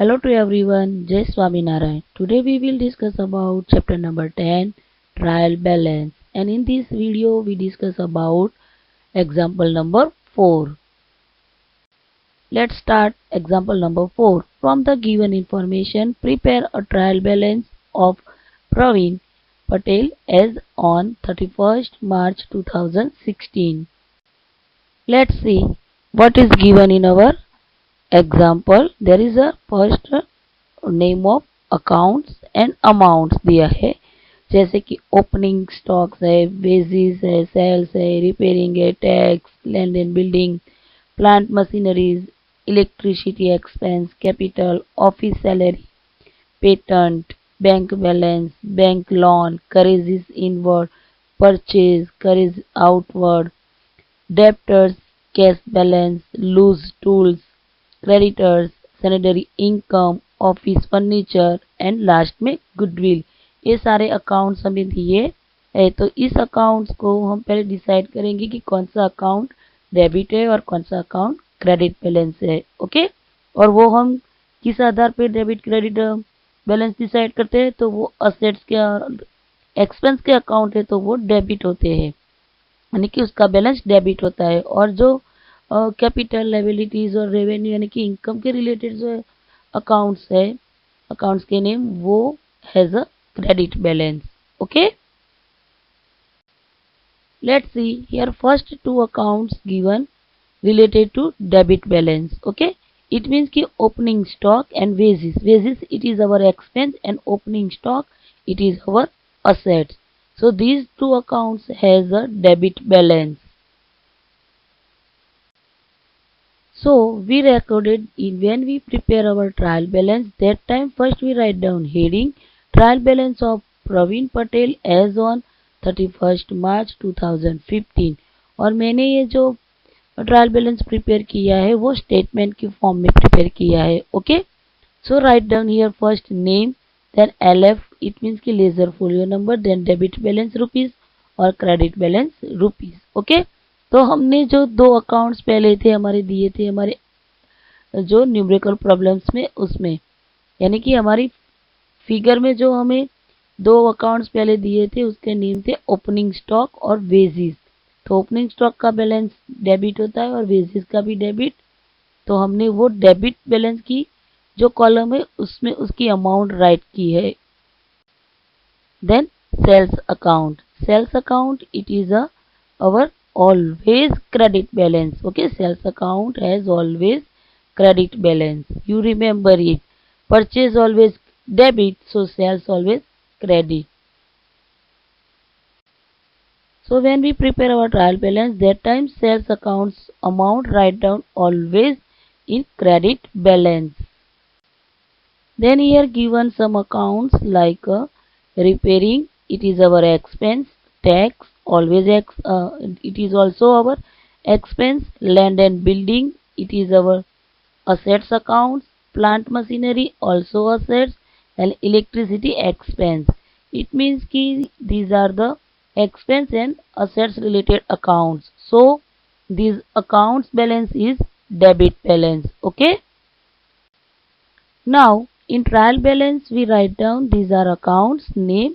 Hello to everyone, Jai Swaminarayan. Today we will discuss about chapter number 10, Trial Balance. And in this video we discuss about example number 4. Let's start example number 4. From the given information, prepare a trial balance of Praveen Patel as on 31st March 2016. Let's see what is given in our example. There is a first name of accounts and amounts दिया है, जैसे कि opening stocks है, wages है, sales है, repairing है, tax, land and building, plant machineries, electricity expense, capital, office salary, patent, bank balance, bank loan, carriages inward, purchase, carriage outward, debtors, cash balance, loose tools, creditors, sanitary income, office furniture and last में goodwill. ये सारे accounts हमें दिए है, तो इस accounts को हम पहले डिसाइड करेंगे कि कौन सा अकाउंट डेबिट है और कौन सा अकाउंट क्रेडिट बैलेंस है। ओके, और वो हम किस आधार पे डेबिट क्रेडिट बैलेंस डिसाइड करते हैं, तो वो असेट्स के एक्सपेंस के अकाउंट है तो वो डेबिट होते हैं, यानी कि उसका बैलेंस डेबिट होता है। और जो कैपिटल, लायबिलिटीज और रेवेन्यू यानी कि इनकम के रिलेटेड जो अकाउंट्स है, अकाउंट्स के नेम, वो has a credit balance. Okay, let's see here first two accounts given related to debit balance. Okay, it means ki opening stock and wages it is our expense and opening stock it is our assets. So these two accounts has a debit balance. So we recorded in when we prepare our trial balance, that time first we write down heading trial balance of Praveen Patel as on 31st March 2015। और मैंने ये जो trial balance prepare किया है वो statement की form में prepare किया है। Okay, so write down here first name, then LF it means की ledger folio number, then debit balance rupees और क्रेडिट बैलेंस रुपीज। ओके, तो हमने जो दो अकाउंट्स पहले थे हमारे दिए थे हमारे जो न्यूमेरिकल प्रॉब्लम्स में, उसमें यानी कि हमारी फिगर में जो हमें दो अकाउंट्स पहले दिए थे उसके नेम थे ओपनिंग स्टॉक और वेजिस। तो ओपनिंग स्टॉक का बैलेंस डेबिट होता है और वेजिस का भी डेबिट। तो हमने वो डेबिट बैलेंस की जो कॉलम है उसमें उसकी अमाउंट राइट की है। Then sales account it is our always credit balance. Okay, sales account has always credit balance. You remember it. Purchase always debit, so sales always credit. So when we prepare our trial balance, that time sales accounts amount write down always in credit balance. Then here given some accounts like repairing, it is our expense, tax always it is also our expense, land and building it is our assets accounts, plant machinery also assets, and electricity expense. It means ki these are the expense and assets related accounts. So these accounts balance is debit balance. Okay, now in trial balance we write down these are accounts name.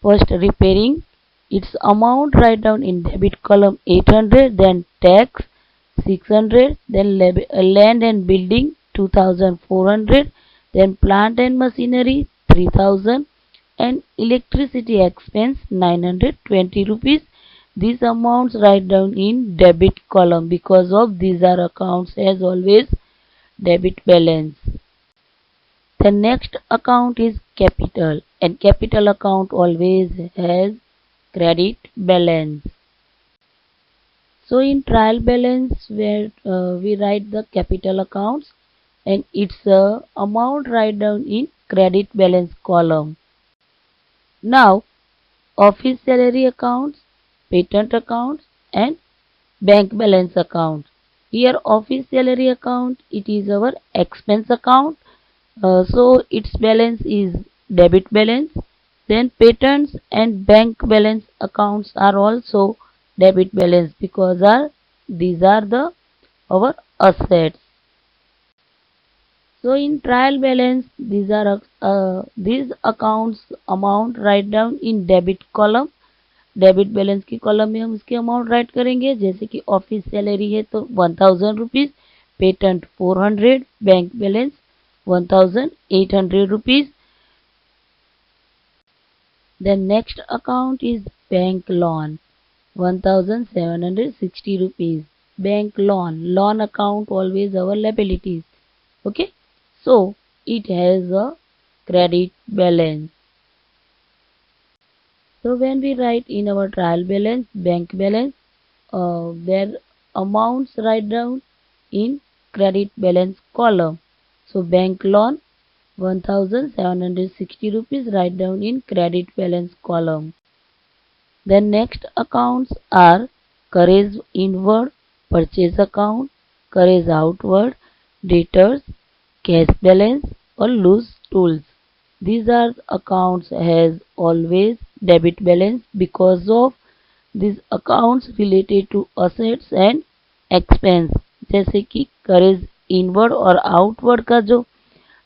First repairing, its amount write down in debit column 800, then tax 600, then land and building 2400, then plant and machinery 3000, and electricity expense 920 rupees. These amounts write down in debit column because of these are accounts as always debit balance. The next account is capital, and capital account always has credit balance. So in trial balance where we write the capital accounts and its amount write down in credit balance column. Now office salary accounts, patent accounts and bank balance account. Here office salary account it is our expense account, so its balance is debit balance. Then patents and bank balance accounts are also debit balance because these are the our assets. So in trial balance, these accounts amount write down in debit column. Debit balance की column में हम उसकी amount right करेंगे, जैसे कि office salary है तो 1000 rupees, patent 400, bank balance 1800 rupees. The next account is bank loan 1760 rupees. Bank loan account always our liabilities. Okay, so it has a credit balance. So when we write in our trial balance, bank balance, their amounts write down in credit balance column. So bank loan 1760 rupees write down in credit balance column. The next accounts are courage inward, purchase account, courage outward, debtors, cash balance or loose tools. These are accounts has always debit balance because of these accounts related to assets and expense. जैसे कि करेज inward और outward का जो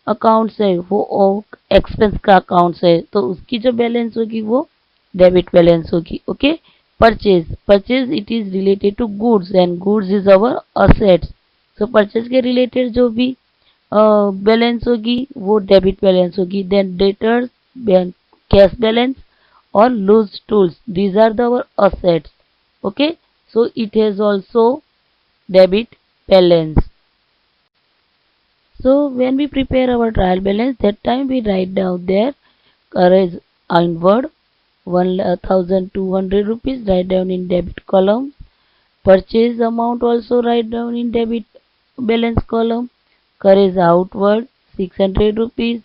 accounts है वो expense का accounts है, तो उसकी जो बैलेंस होगी वो डेबिट बैलेंस होगी. Okay. Purchase it is related to goods and goods is our assets. So purchase के रिलेटेड जो भी बैलेंस होगी वो डेबिट बैलेंस होगी. देन डेटर्स, कैश बैलेंस और loose tools, these are our assets. Okay, so it has also debit balance. So when we prepare our trial balance, that time we write down there courage inward 1200 rupees write down in debit column. Purchase amount also write down in debit balance column. Courage outward 600 rupees.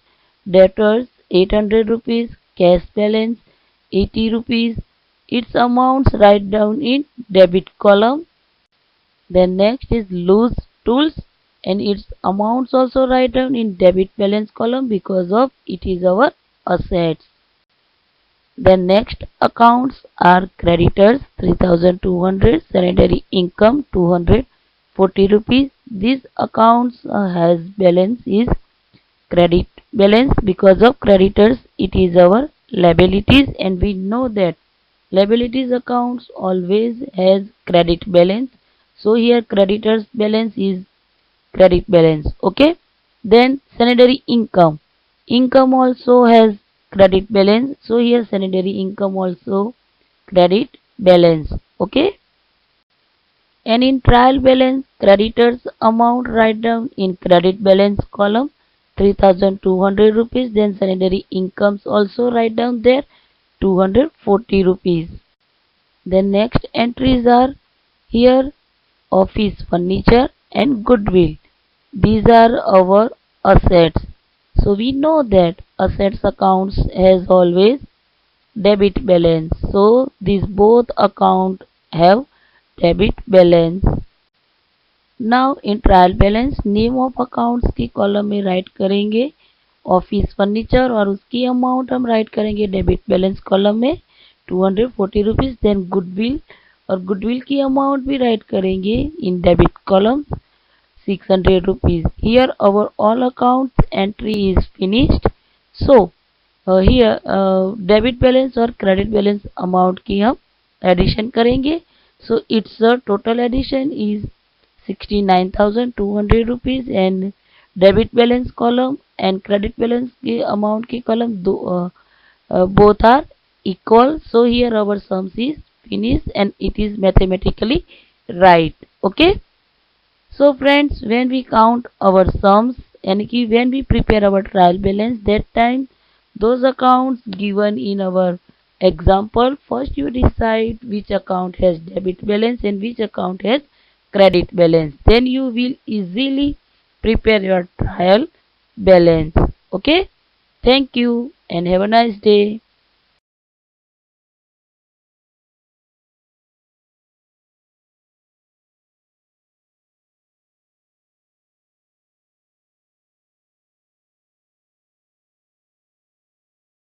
Debtors 800 rupees. Cash balance 80 rupees. Its amounts write down in debit column. Then next is loose tools and its amounts also write down in debit balance column because of it is our assets. The next accounts are creditors 3200, sanitary income 240 rupees. These accounts has balance is credit balance because of creditors it is our liabilities, and we know that liabilities accounts always has credit balance. So here creditors balance is credit balance. Okay. Then sanitary income also has credit balance, so here sanitary income also credit balance. Okay. And in trial balance, creditors amount write down in credit balance column 3200 rupees. Then sanitary incomes also write down there 240 rupees. The next entries are here office furniture and goodwill. These are our assets. So we know that assets accounts has always debit balance. So these both account have debit balance. Now in trial balance, name of accounts की column में right करेंगे office furniture और उसकी amount हम right करेंगे debit balance column में 240 rupees. Then goodwill और goodwill की अमाउंट भी राइट करेंगे in debit column 600 rupees. Here our all accounts entry is finished. So here debit balance और credit balance amount की हम addition करेंगे. So its total addition is 69,200 rupees and debit balance column and credit balance की amount की column both are equal. So here our sums is finished and it is mathematically right. Okay. So friends, when we count our sums and when we prepare our trial balance, that time those accounts given in our example, first you decide which account has debit balance and which account has credit balance. Then you will easily prepare your trial balance. Okay. Thank you and have a nice day.